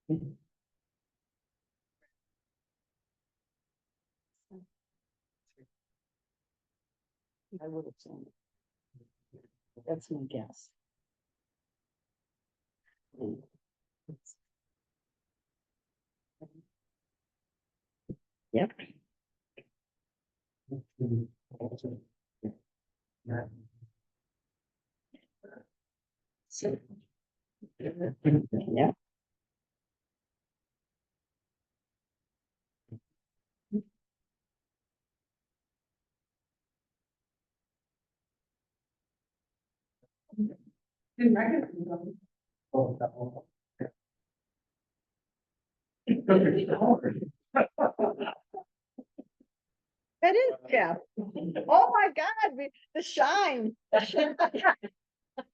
I would have seen it. That's my guess. Yep. So, yeah. That is Jeff. Oh my God, the shine.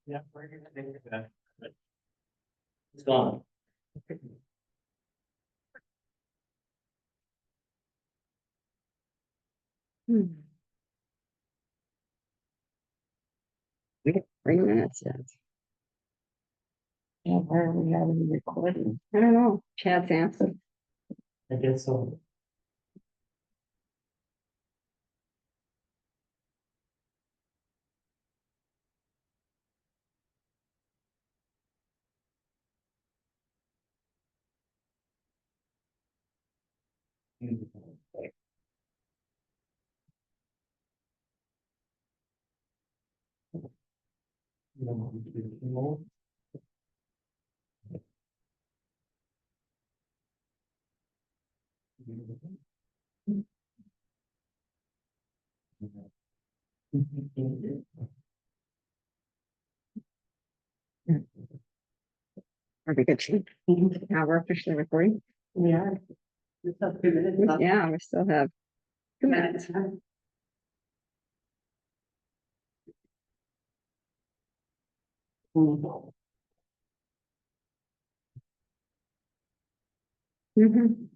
Yeah, we're gonna think of that. It's gone. We got 3 minutes yet. Yeah, where are we having the recording? I don't know. Chad's answer. I guess so. Are we good? Now we're officially recording. Yeah. We still have 2 minutes left. Yeah, we still have 2 minutes. Mhm.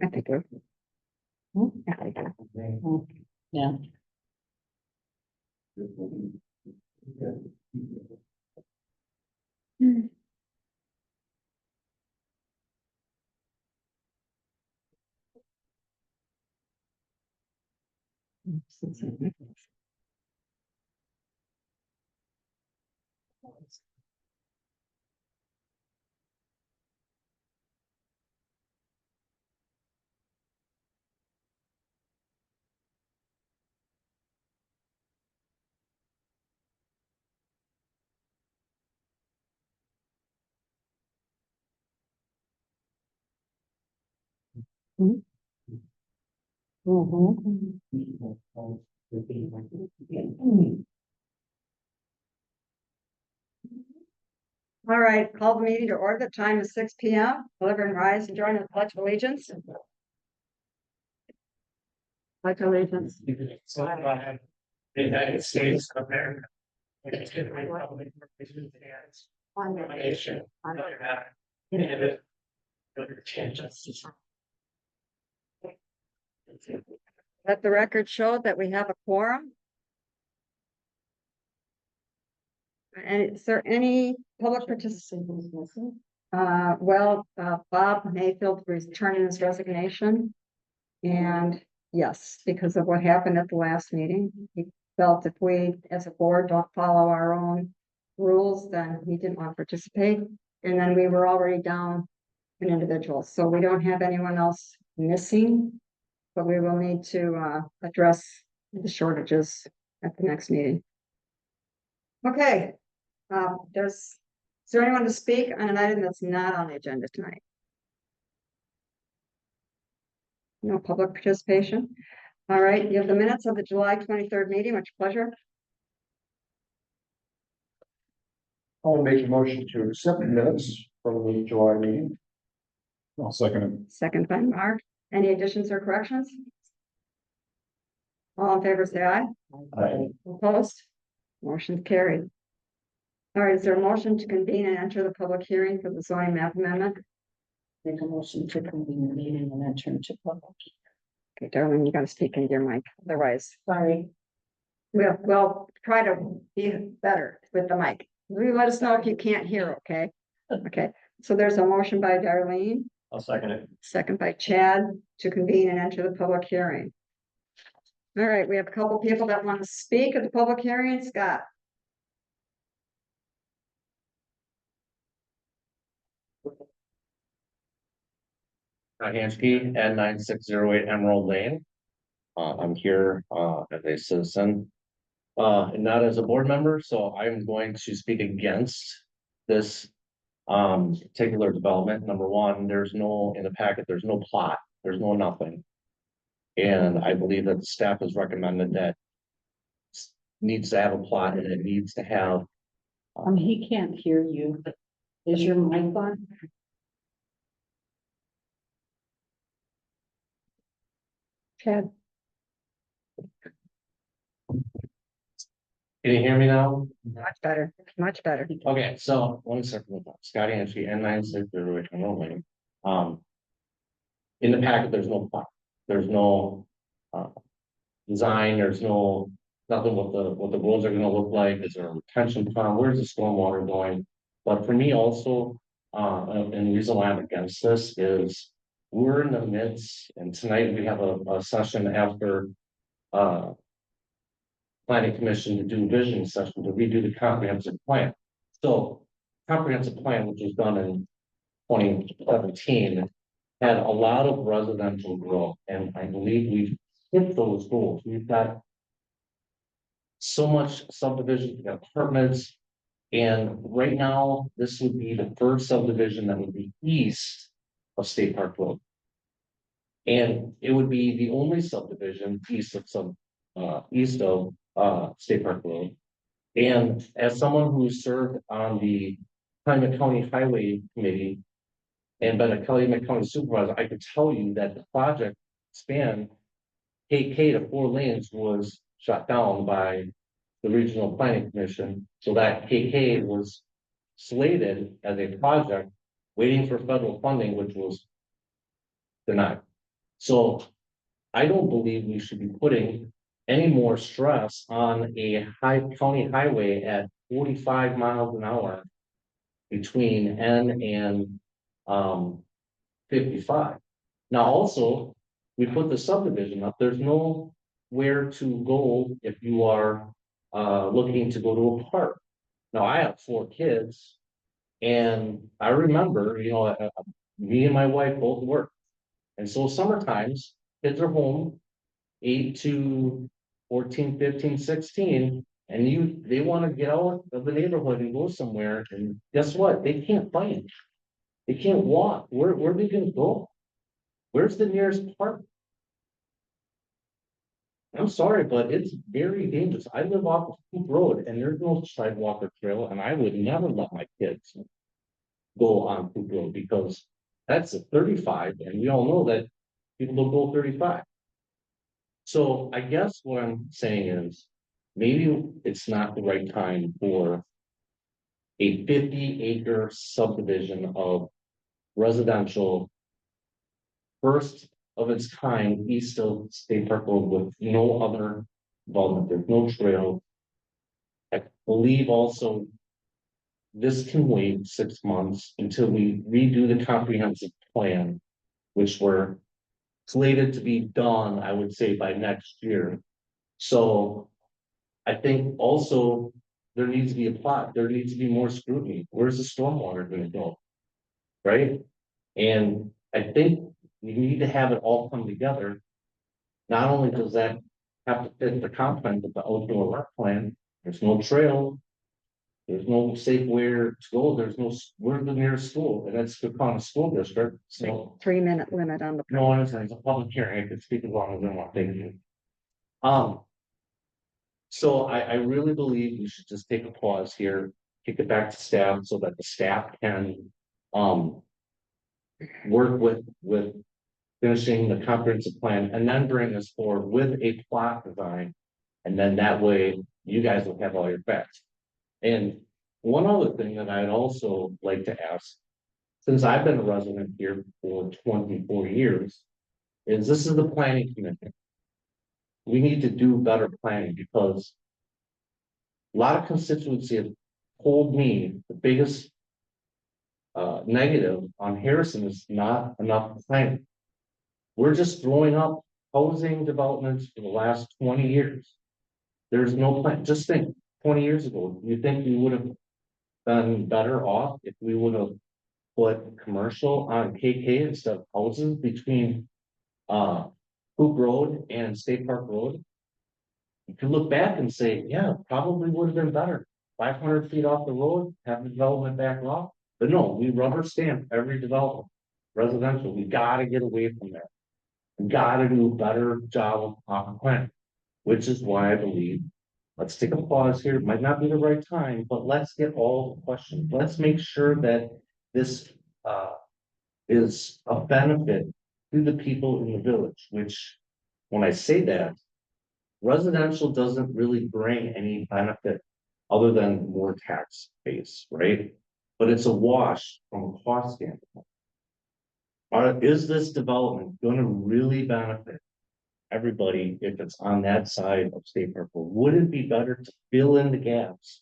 I think we're. I think we're- Yeah. All right, call the meeting to order. The time is 6 p.m. Deliver and rise and join in the pledge of allegiance. Pledge of allegiance. So, the United States of America. And to the republic for which it stands, one nation, under God, indivisible, with liberty and justice. Let the record show that we have a quorum. And is there any public participation? Bob Mayfield returning his resignation. And yes, because of what happened at the last meeting, he felt if we as a board don't follow our own rules, then he didn't want to participate. And then we were already down an individual, so we don't have anyone else missing. But we will need to address the shortages at the next meeting. Okay, is there anyone to speak on an item that's not on the agenda tonight? No public participation. All right, you have the minutes of the July 23rd meeting. Much pleasure. I'll make a motion to accept the minutes from the July meeting. I'll second it. Second by Mark. Any additions or corrections? All in favor, say aye. Aye. Opposed? Motion carried. All right, is there a motion to convene and enter the public hearing for the zoning map amendment? Make a motion to convene the meeting and enter into public. Okay, Darlene, you gotta speak into your mic, otherwise. Sorry. We'll try to be better with the mic. Let us know if you can't hear, okay? Okay, so there's a motion by Darlene, I'll second it. second by Chad to convene and enter the public hearing. All right, we have a couple people that want to speak at the public hearing. Scott, Hansky at 9608 Emerald Lane. I'm here, as a citizen, and not as a board member, so I'm going to speak against this, particular development. Number one, there's no, in the packet, there's no plot, there's no nothing. And I believe that the staff has recommended that needs to have a plot and it needs to have, He can't hear you. Is your mic on? Chad, can you hear me now? much better, much better. Okay, so one second, Scotty Hansky, N9608 Emerald Lane. In the packet, there's no plot, there's no design, there's no, nothing what the roads are gonna look like, is there a retention pond, where's the stormwater going? But for me also, and the reason why I'm against this is we're in the midst, and tonight we have a session after planning commission to do vision session to redo the comprehensive plan. So comprehensive plan, which was done in 2017, had a lot of residential growth, and I believe we've hit those goals. We've got so much subdivision, we've got apartments, and right now, this would be the first subdivision that would be east of State Park Road. And it would be the only subdivision east of State Park Road. And as someone who served on the Calumet County Highway Committee and been a Calumet County supervisor, I could tell you that the project span KK to 4 lanes was shut down by the Regional Planning Commission. So that KK was slated as a project waiting for federal funding, which was denied. So I don't believe we should be putting any more stress on a county highway at 45 miles an hour between N and 55. Now also, we put the subdivision up, there's nowhere to go if you are looking to go to a park. Now, I have 4 kids, and I remember, me and my wife both work. And so summer times, kids are home, 8 to 14, 15, 16, and they want to get out of the neighborhood and go somewhere, and guess what? They can't find. They can't walk. Where are they gonna go? Where's the nearest park? I'm sorry, but it's very dangerous. I live off of Coop Road and there's no sidewalk or trail, and I would never let my kids go on Coop Road because that's a 35, and we all know that people don't go 35. So I guess what I'm saying is maybe it's not the right time for a 50-acre subdivision of residential, first of its kind east of State Park Road with no other development. There's no trail. I believe also this can wait 6 months until we redo the comprehensive plan, which we're slated to be done, I would say, by next year. So I think also there needs to be a plot, there needs to be more scrutiny. Where's the stormwater going to go? Right? And I think you need to have it all come together. Not only does that have to fit the comp plan, but the outdoor rec plan, there's no trail. There's no safe where to go, where's the nearest school, and that's the County School District, so. 3-minute limit on the. No one is, it's a public hearing, I could speak as long as I want, thank you. So I really believe we should just take a pause here, kick it back to staff so that the staff can, work with finishing the comprehensive plan and then bring us forward with a plot design. And then that way you guys will have all your facts. And one other thing that I'd also like to ask, since I've been a resident here for 24 years, is this is the planning commission. We need to do better planning because A lot of constituency have told me the biggest. Negative on Harrison is not enough planning. We're just throwing up housing developments for the last 20 years. There's no plan, just think, 20 years ago, you think we would have done better off if we would have put commercial on KK instead of houses between Hoop Road and State Park Road? You can look back and say, yeah, probably would have been better. 500 feet off the road, have the development back off. But no, we rubber stamp every development. Residential, we gotta get away from that. We gotta do a better job of proper planning. Which is why I believe, let's take a pause here, it might not be the right time, but let's get all the questions. Let's make sure that this is a benefit to the people in the village, which, when I say that, residential doesn't really bring any benefit other than more tax base, right? But it's a wash from a cost standpoint. Is this development gonna really benefit everybody if it's on that side of State Park Road? Would it be better to fill in the gaps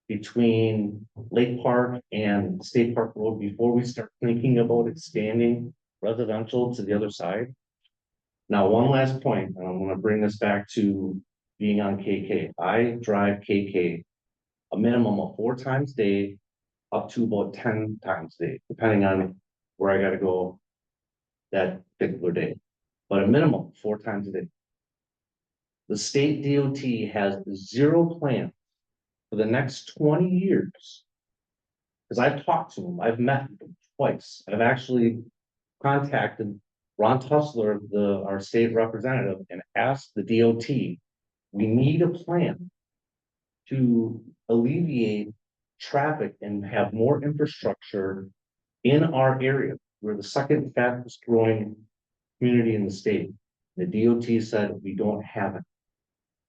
between Lake Park and State Park Road before we start thinking about expanding residential to the other side? Now, one last point, and I'm gonna bring this back to being on KK. I drive KK a minimum of 4 times a day, up to about 10 times a day, depending on where I gotta go that particular day. But a minimum 4 times a day. The state DOT has 0 plan for the next 20 years. Because I've talked to them, I've met them twice. I've actually contacted Ron Tussler, our state representative, and asked the DOT, we need a plan to alleviate traffic and have more infrastructure in our area. We're the second fastest growing community in the state. The DOT said we don't have it.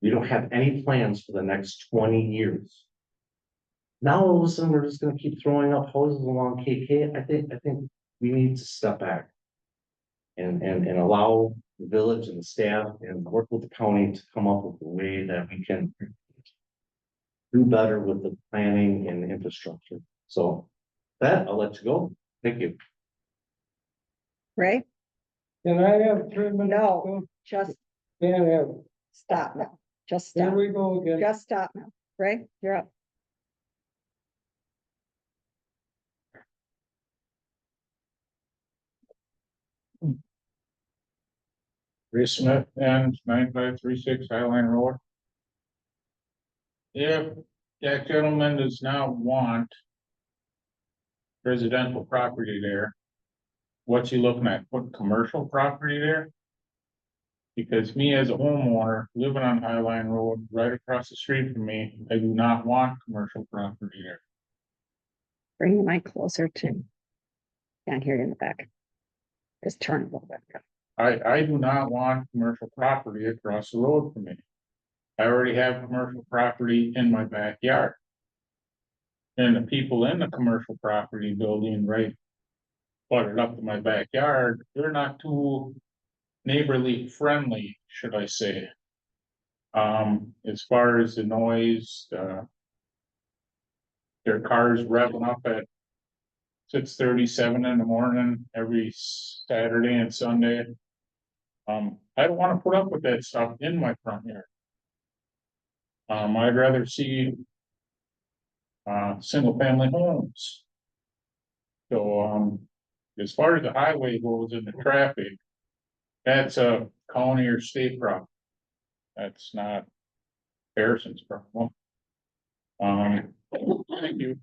We don't have any plans for the next 20 years. Now all of a sudden we're just gonna keep throwing up houses along KK. I think we need to step back and allow the village and the staff and work with the county to come up with a way that we can do better with the planning and infrastructure. So that, I'll let you go. Thank you. Ray? Can I have 3 minutes? No, just Can't have, stop now. Just here stop. we go again. Just stop now. Ray, you're up. Ray Smith and 9536 Highline Road. If that gentleman does not want residential property there, what's he looking at? Put commercial property there? Because me as a homeowner living on Highline Road, right across the street from me, I do not want commercial property there. Bring the mic closer to. Can't hear you in the back. Just turn it a little bit. I do not want commercial property across the road from me. I already have commercial property in my backyard. And the people in the commercial property building right butted up to my backyard, they're not too neighborly friendly, should I say. As far as the noise, their cars revving up at 6:37 in the morning every Saturday and Sunday. I don't want to put up with that stuff in my front yard. I'd rather see single family homes. So, as far as the highway goes and the traffic, that's a county or state problem. That's not Harrison's problem. Thank you.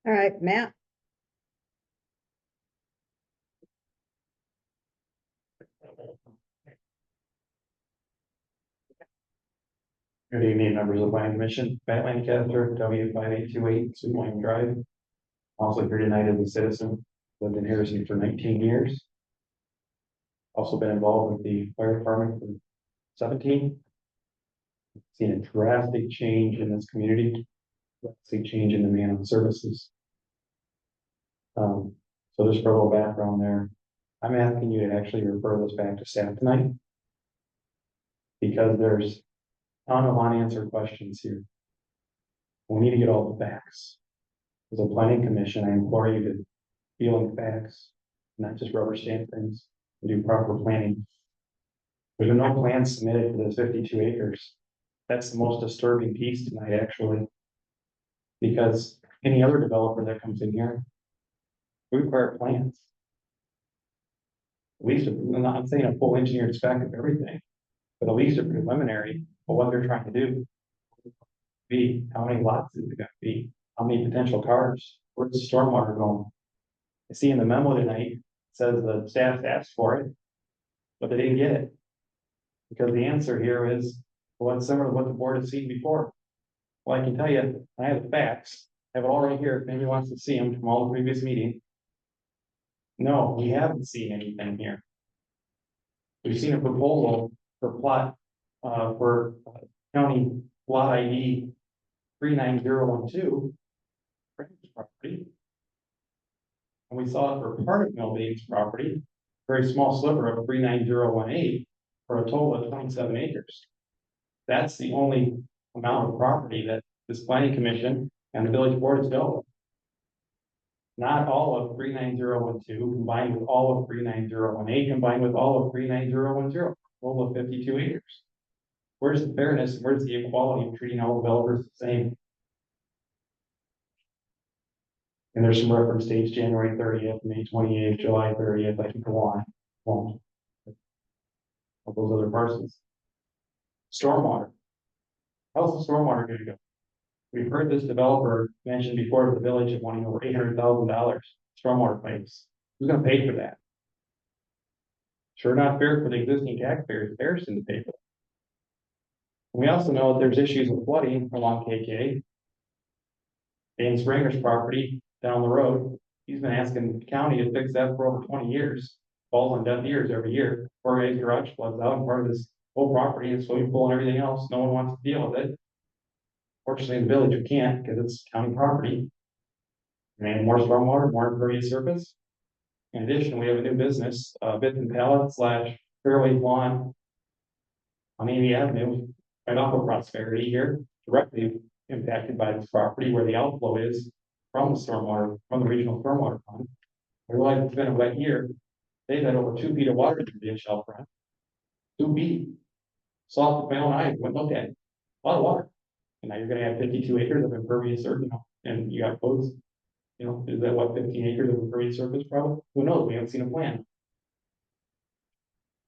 All right, Matt. Good evening, members of the planning commission. Matt Lancaster, W5828 Sweetwater Drive. Also here tonight as a citizen, lived in Harrison for 19 years. Also been involved with the fire department for 17. Seen a drastic change in this community, drastic change in demand on services. So just for a little background there, I'm asking you to actually refer this back to staff tonight. Because there's ton of unanswered questions here. We need to get all the facts. As a planning commission, I implore you to deal in facts, not just rubber stamp things, and do proper planning. There's been no plan submitted for this 52 acres. That's the most disturbing piece tonight, actually. Because any other developer that comes in here, we require plans. At least, I'm not saying a full engineered spec of everything, but at least a preliminary of what they're trying to do. Be, how many lots is it gonna be? How many potential cars? Where's the stormwater going? I see in the memo tonight, it says the staff asked for it, but they didn't get it. Because the answer here is, well, it's similar to what the board has seen before. Well, I can tell you, I have the facts, I have it all right here, if anybody wants to see them from all the previous meetings. No, we haven't seen anything here. We've seen a proposal for plot, for county lot ID 39012. Property. And we saw it for part of Milbane's property, very small sliver of 39018, for a total of 27 acres. That's the only amount of property that this planning commission and the village board has dealt with. Not all of 39012 combined with all of 39018 combined with all of 39010, total of 52 acres. Where's the fairness? Where's the equality of treating all developers the same? And there's some reference dates, January 30th, May 28th, July 30th, I can go on. Won't. Of those other parcels. Stormwater. How's the stormwater gonna go? We've heard this developer mention before to the village of wanting over $800,000 stormwater pipes. Who's gonna pay for that? Sure, not fair for the existing taxpayers, Harrison to pay for it. We also know that there's issues with flooding along KK. Dan Springer's property down the road, he's been asking the county to fix that for over 20 years. Falls on deaf ears every year. Poor guy's garage floods out, and part of this whole property is swimming pool and everything else. No one wants to deal with it. Fortunately, in the village, we can't because it's county property. And more stormwater, more impervious surface. In addition, we have a new business, Bits and Pallet / Fairway Lawn on Amy Avenue, right off of Prosperity here, directly impacted by this property where the outflow is from the stormwater, from the regional stormwater fund. I realize it's been a wet year. They've had over 2 feet of water through the shelf front. 2 feet. Saw it with my own eyes, went looked at it. A lot of water. And now you're gonna have 52 acres of impervious surface, and you got boats. Is that what, 15 acres of impervious surface probably? Who knows? We haven't seen a plan.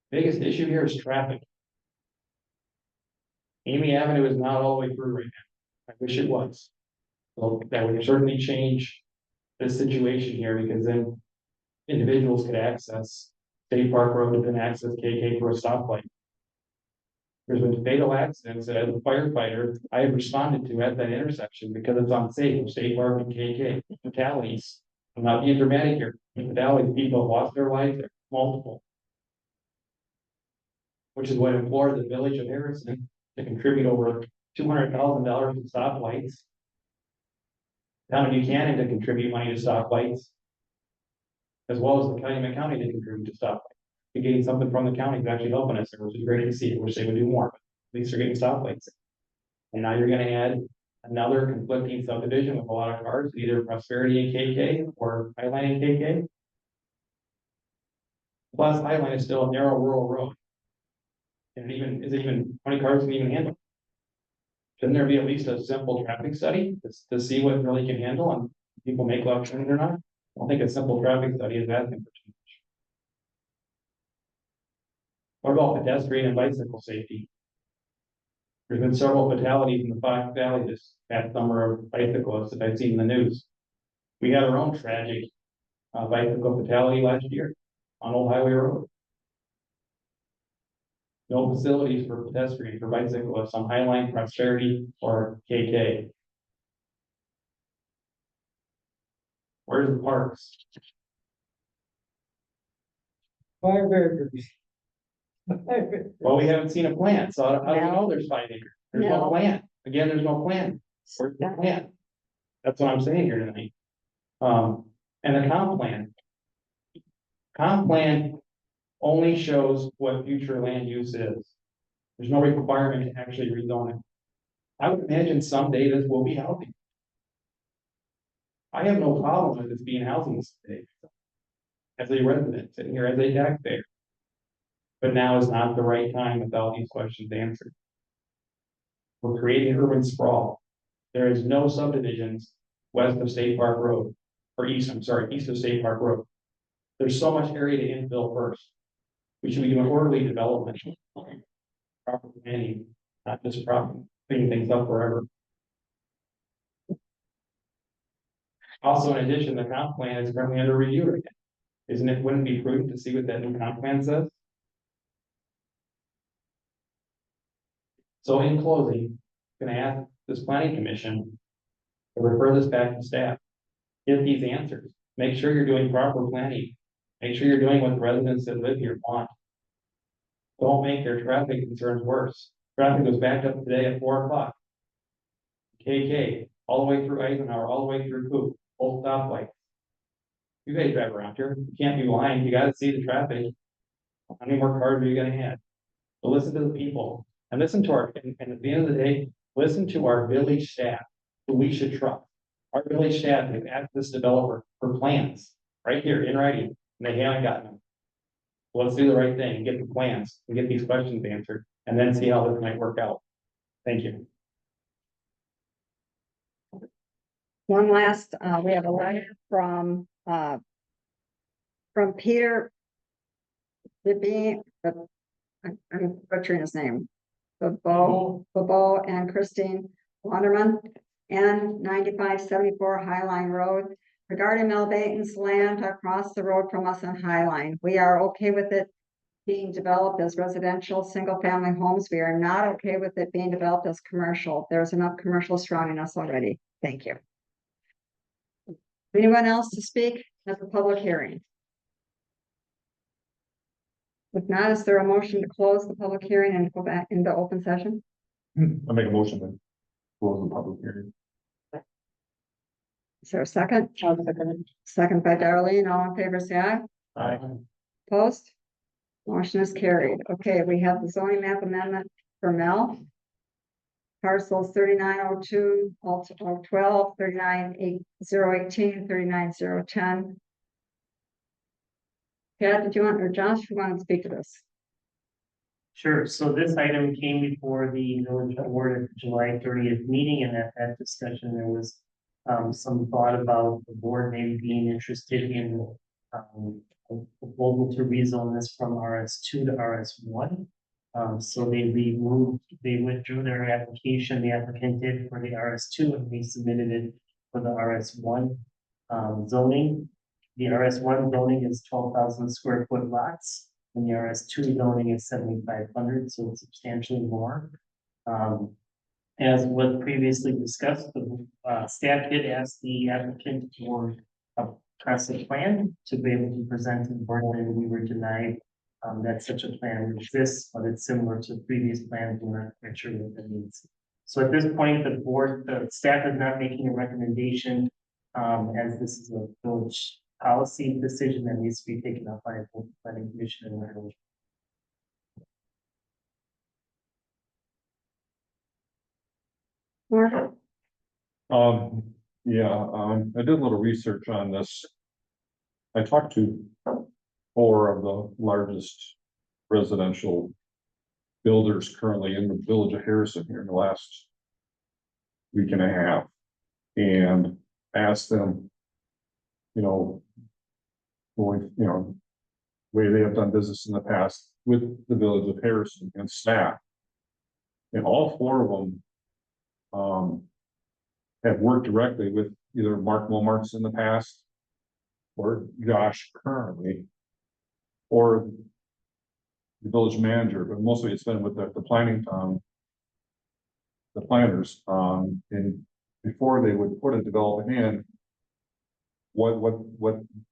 Biggest issue here is traffic. Amy Avenue is not all the way through right now. I wish it was. So that would certainly change this situation here, because then individuals could access State Park Road and access KK for a stoplight. There's been fatal accidents that as a firefighter, I have responded to at that intersection because it's unsafe, State Park and KK, fatalities. I'm not being dramatic here, fatalities, people have lost their lives, they're multiple. Which is what I implored the village of Harrison to contribute over $200,000 to stoplights. Town of Buchanan to contribute money to stoplights. As well as the Calumet County to contribute to stoplights. We're getting something from the county that's actually helping us, which is great to see. Wish they would do more, but at least they're getting stoplights. And now you're gonna add another conflicting subdivision with a lot of cars, either Prosperity and KK or Highline and KK. Plus, Highline is still a narrow rural road. And is it even 20 cars can even handle? Shouldn't there be at least a simple traffic study to see what it really can handle and people make left turns or not? I don't think a simple traffic study is asking for too much. What about pedestrian and bicycle safety? There's been several fatalities in the Fox Valley this past summer of bicyclists that I've seen in the news. We had our own tragic bicycle fatality last year on Old Highway Road. No facilities for pedestrians or bicyclists on Highline, Prosperity, or KK. Where's the parks? 5 acres. Well, we haven't seen a plan, so how do we know there's 5 acres? There's no No. plan. Again, there's no plan. Where's the plan? That's what I'm saying here tonight. And the comp plan. Comp plan only shows what future land use is. There's no requirement to actually rezone it. I would imagine someday this will be housing. I have no problem with this being housing today. As a resident, sitting here as a taxpayer. But now is not the right time without these questions answered. We're creating urban sprawl. There is no subdivisions west of State Park Road, or east, I'm sorry, east of State Park Road. There's so much area to infill first. We should be doing orderly development. Proper planning, not just putting things up forever. Also, in addition, the comp plan is currently under review again. Isn't it, wouldn't it be prudent to see what that new comp plan says? So in closing, I'm gonna ask this planning commission to refer this back to staff. Get these answers, make sure you're doing proper planning, make sure you're doing what the residents that live here want. Don't make their traffic concerns worse. Traffic was backed up today at 4 o'clock. KK, all the way through Eisenhower, all the way through Coop, both stoplights. You guys drive around here, you can't be lying, you gotta see the traffic. How many more cars are you gonna have? So listen to the people, and listen to and at the end of the day, listen to our village staff, who we should trust. Our village staff has asked this developer for plans, right here in writing, and they haven't gotten them. Let's do the right thing, and get the plans, and get these questions answered, and then see how this might work out. Thank you. One last, we have a letter from Peter. I'm butchering his name. Bobo and Christine Wanderman, and 9574 Highline Road, regarding Mel Baton's land across the road from us on Highline. We are okay with it being developed as residential, single-family homes. We are not okay with it being developed as commercial. There's enough commercial surrounding us already. Thank you. Anyone else to speak at the public hearing? If not, is there a motion to close the public hearing and go back into open session? I make a motion to close the public hearing. Is there a second? Second by Darlene. All in favor, say aye. Aye. Opposed? Motion is carried. Okay, we have the zoning map amendment for Mel. Parcels 3902, 12, 398018, 39010. Pat, did you want, or Josh, you want to speak to this? Sure, so this item came before the village board at the July 30th meeting, and at that discussion, there was some thought about the board maybe being interested in a proposal to rezone this from RS2 to RS1. So they withdrew their application, the applicant did, for the RS2, and we submitted it for the RS1 zoning. The RS1 zoning is 12,000 square foot lots, and the RS2 zoning is 7,500, so it's substantially more. As was previously discussed, the staff did ask the applicant for a concept plan to be able to present to the board, and we were denied that such a plan exists, but it's similar to previous plans. We're not quite sure what that means. So at this point, the staff is not making a recommendation, as this is a village policy decision that needs to be taken up by the planning commission and the village. Mark? I did a little research on this. I talked to 4 of the largest residential builders currently in the village of Harrison here in the last week and a half, and asked them, way they have done business in the past with the village of Harrison and staff. And all 4 of them have worked directly with either Mark Momarts in the past or Josh currently, or the village manager, but mostly it's been with the planning, the planners, and before they would put a development in, what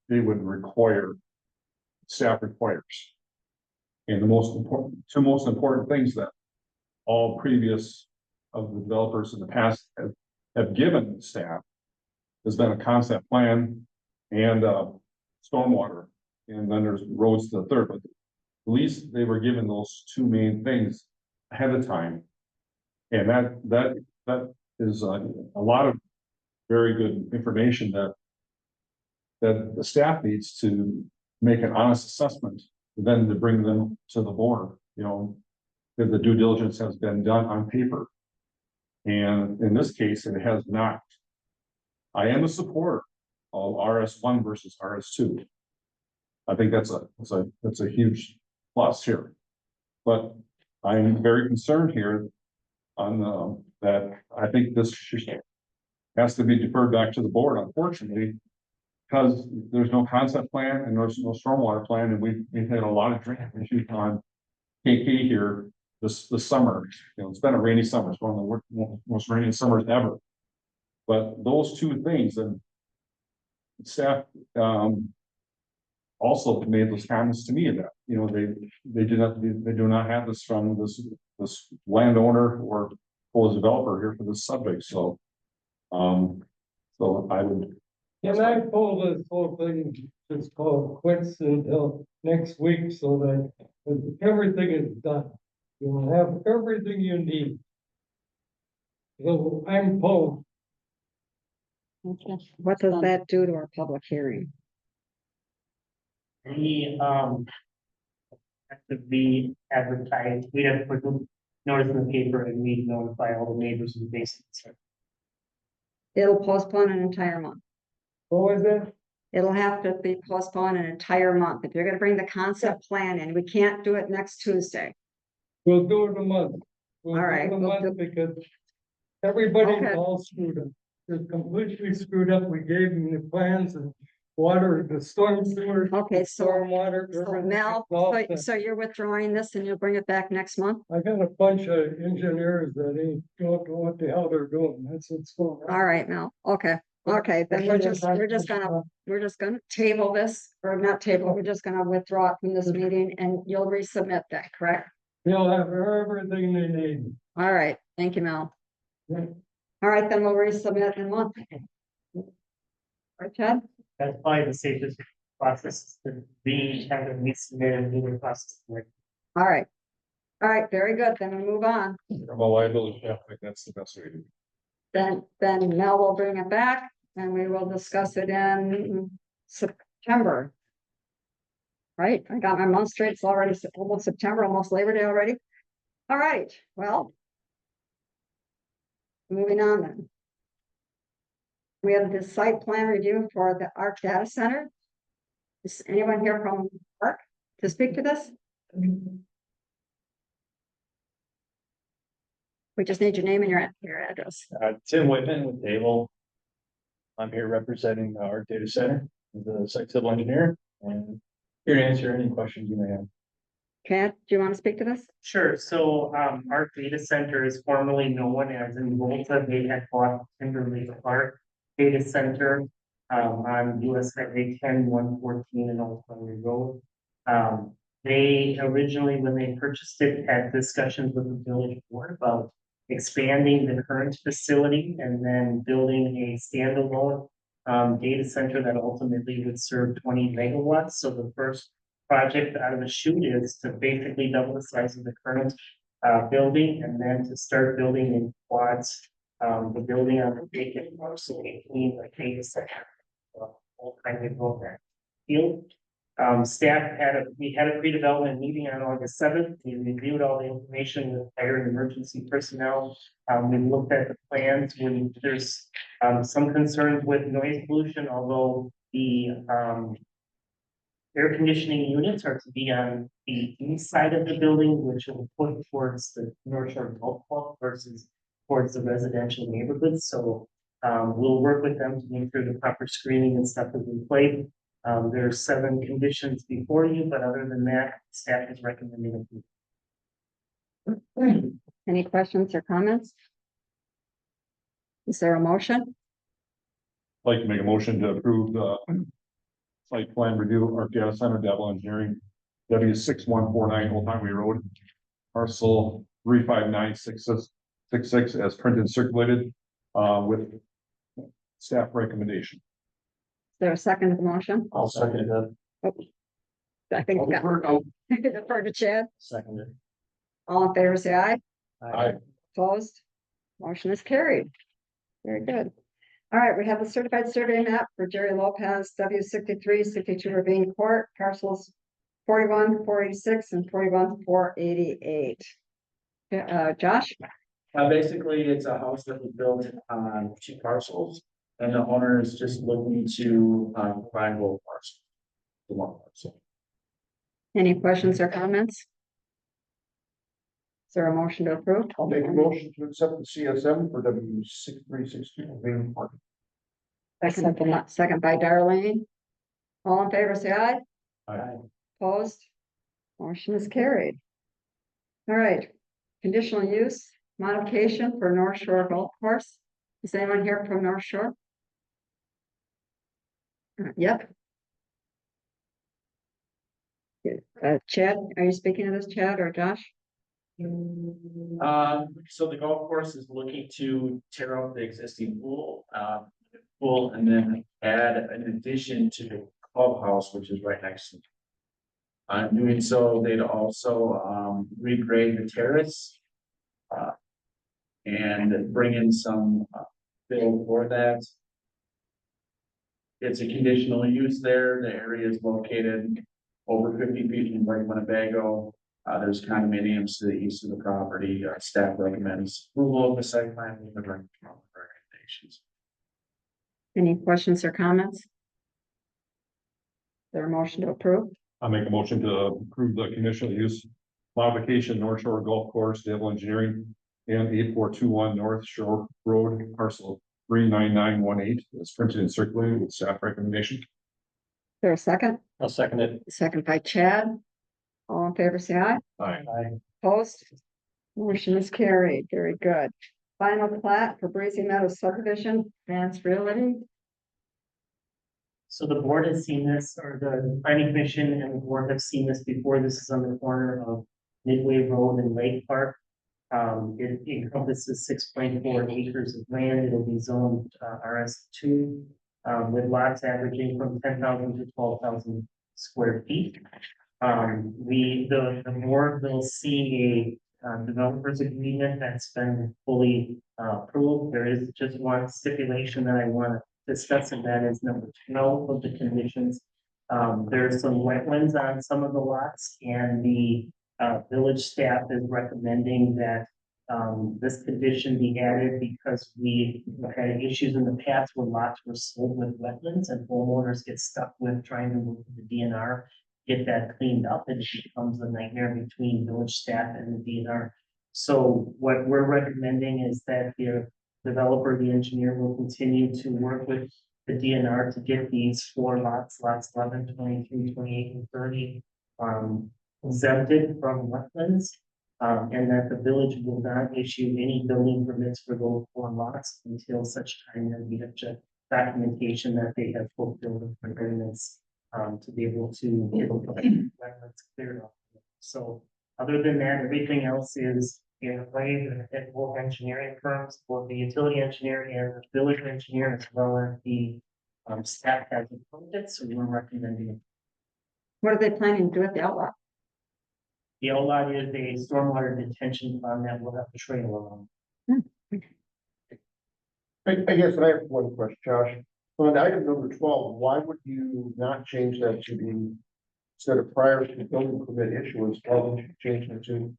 they would require, staff requires. And the two most important things that all previous of the developers in the past have given staff has been a concept plan and stormwater, and then there's roads to the third, but at least they were given those 2 main things ahead of time. And that is a lot of very good information that the staff needs to make an honest assessment, then to bring them to the board, you know, that the due diligence has been done on paper. And in this case, it has not. I am a supporter of RS1 versus RS2. I think that's a huge plus here. But I'm very concerned here on that I think this has to be deferred back to the board, unfortunately. Because there's no concept plan and there's no stormwater plan, and we've had a lot of drainage issues on KK here this summer. You know, it's been a rainy summer. It's one of the most rainy summers ever. But those two things, and staff also made those comments to me that, you know, they do not have this from this landowner or developer here for this subject. So so I would. And I told this whole thing is called quits until next week, so that everything is done. You will have everything you need. So I'm told, What does that do to our public hearing? We, have to be advertised, we have to put notice in the paper and we notify all the neighbors and basins. It'll postpone an entire month. what was that? It'll have to be postponed an entire month. If you're gonna bring the concept plan in, we can't do it next Tuesday. We'll do it a month. We'll All do right, it a we'll month do- because everybody's Okay. all screwed up. They're completely screwed up. We gave them the plans and water, the storm sewer. Okay, so, Stormwater. so everything. Mel, It's all so, set. so you're withdrawing this and you'll bring it back next month? I got a bunch of engineers that don't know what the hell they're doing. That's what's going on. All right, Mel, okay, then we're just gonna table this, or not table, we're just gonna withdraw it from this meeting and you'll resubmit that, correct? They'll have everything they need. All right, thank you, Mel. Yeah. All right, then we'll resubmit in a month. Right, Chad? That's probably the safest process to be, have it resubmitted and do the process. All right. All right, very good, then we move on. From a liability standpoint, that's the best way to do it. Then Mel will bring it back and we will discuss it in September. Right, I got my month straight, it's already almost September, almost Labor Day already. All right, well. Moving on then. We have the site plan review for the ARC data center. Is anyone here from ARC to speak to this? We just need your name and your address. Tim Whitman with Able. I'm here representing our data center, the site civil engineer, and here to answer any questions you may have. Chad, do you want to speak to this? Sure, so, our data center is formerly known as Involta. They had bought Timberlake Park Data Center, on US Highway 10-114 in Old Country Road. They originally, when they purchased it, had discussions with the village board about expanding the current facility and then building a standalone data center that ultimately would serve 20 megawatts. So the first project out of the chute is to basically double the size of the current building and then to start building in quads. The building on the vacant parcel between the data center. All kind of go there. Field. Staff we had a pre-development meeting on August 7th. We reviewed all the information with fire and emergency personnel. We looked at the plans when there's some concerns with noise pollution, although the air conditioning units are to be on the east side of the building, which will point towards the North Shore Golf Club versus towards the residential neighborhoods. So we'll work with them to make sure the proper screening and stuff is in place. There are 7 conditions before you, but other than that, staff is recommending it. Any questions or comments? Is there a motion? I'd like to make a motion to approve the site plan review of data center Devil Engineering, W6149 Old Highway Road, parcel 3596666 as printed and circulated, with staff recommendation. Is there a second to the motion? I'll second that. I think. Defer to Chad. Second it. All in favor, say aye. Aye. Opposed? Motion is carried. Very good. All right, we have the certified survey map for Jerry Lopez, W 63 Ravine Court, parcels 41, 486, and 41, 488. Josh? Basically, it's a house that was built on 2 parcels, and the owner is just looking to, provide both parcels. The 1 parcel. Any questions or comments? Is there a motion to approve? I'll make a motion to accept the CSM for W 6362 Ravine Park. Second by Darlene. All in favor, say aye. Aye. Opposed? Motion is carried. All right, conditional use modification for North Shore Golf Course. Is anyone here from North Shore? Yep. Chad, are you speaking to this, Chad or Josh? So the golf course is looking to tear out the existing pool and then add an addition to the clubhouse, which is right next to it. Doing so, they'd also, regrade the terrace. And bring in some, fill for that. It's a conditional use there. The area is located over 50 feet from Lake Winnebago. There's condominiums to the east of the property. Staff recommends approval of the site plan with the recommendations. Any questions or comments? Is there a motion to approve? I'll make a motion to approve the conditional use modification North Shore Golf Course, Dable Engineering, and 8421 North Shore Road, parcel 39918, as printed and circulated with staff recommendation. Is there a second? I'll second it. Second by Chad. All in favor, say aye. Aye. Opposed? Motion is carried. Very good. Final plat for Breezy Meadows subdivision, Vance Realty. So the board has seen this, or the planning commission and the board have seen this before. This is on the corner of Midway Road and Lake Park. It encompasses 6.4 acres of land. It'll be zoned RS2 with lots averaging from 10,000 to 12,000 square feet. The board will see a developers agreement that's been fully approved. There is just one stipulation that I want to discuss, and that is number 12 of the conditions. There's some wetlands on some of the lots, and the village staff is recommending that this condition be added because we had issues in the past where lots were sold with wetlands and homeowners get stuck with trying to move to the DNR, get that cleaned up, and it becomes a nightmare between village staff and the DNR. So what we're recommending is that the developer, the engineer, will continue to work with the DNR to get these 4 lots 11, 23, 28, and 30, exempted from wetlands. And that the village will not issue any building permits for those 4 lots until such time that we have documentation that they have fulfilled the agreements to be able to get the wetlands cleared up. So other than that, everything else is in play. At both engineering firms, both the utility engineer and the village engineer, as well as the staff has approved it, so we're recommending it. What are they planning to do at the outlet? The outlot is a stormwater detention pond that will have a trail around. I guess I have one question, Josh. On item number 12, why would you not change that to be, instead of prior to building permit issuance, why would you change it to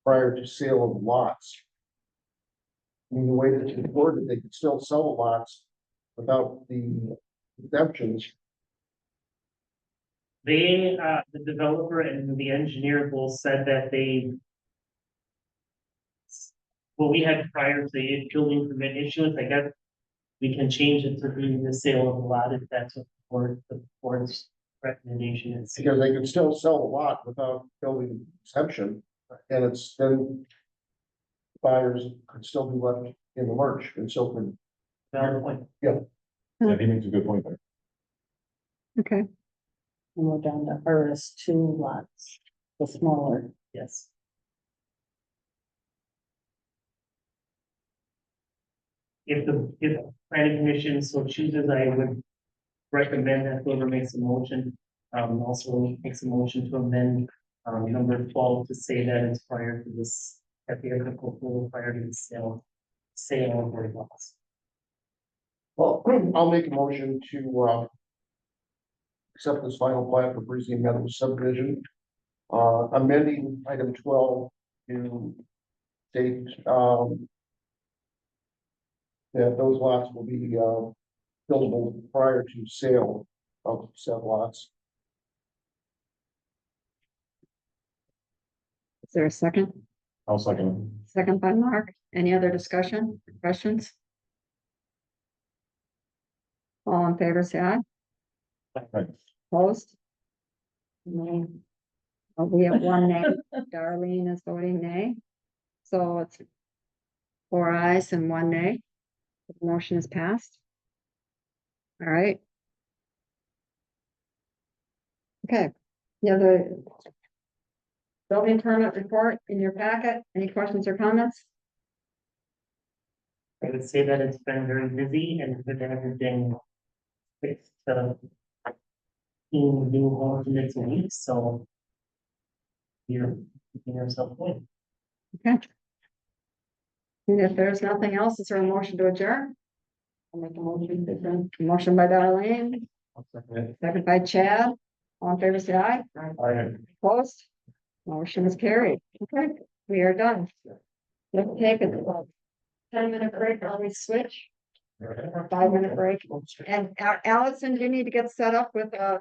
prior to sale of lots? I mean, the way that it's worded, they could still sell lots without the exemptions. They, the developer and the engineer both said that well, we had prior to the building permit issuance, I guess we can change it to be the sale of a lot if that's what the board's recommendation is. Because they could still sell a lot without building exemption, and it's then buyers could still be left in the lurch and still can. Valid point. Yeah, he makes a good point there. Okay, And we're down to RS2 lots, the smaller. Yes. If the planning commission so chooses, I would recommend that whoever makes a motion, also makes a motion to amend Number 12, to say that it's prior to this, at the agricultural prior to the sale of the lots. Well, I'll make a motion to, accept this final plat for Breezy Meadows subdivision. Amending item 12 to state, that those lots will be, buildable prior to sale of said lots. Is there a second? I'll second. Second by Mark. Any other discussion, questions? All in favor, say aye. Right. Opposed? Nay. We have one nay. Darlene is voting nay. So it's 4 ayes and 1 nay. The motion is passed. All right. Okay, the other building permit report in your packet. Any questions or comments? I would say that it's been very busy and with everything fixed, in new home units a week, so you're keeping yourself going. Okay. And if there's nothing else, is there a motion to adjourn? I'll make a motion to adjourn. Motion by Darlene, second by Chad. All in favor, say aye. Opposed? Motion is carried. Okay, we are done. Let's take a 10-minute break while we switch. Or 5-minute break. And Allison, you need to get set up with a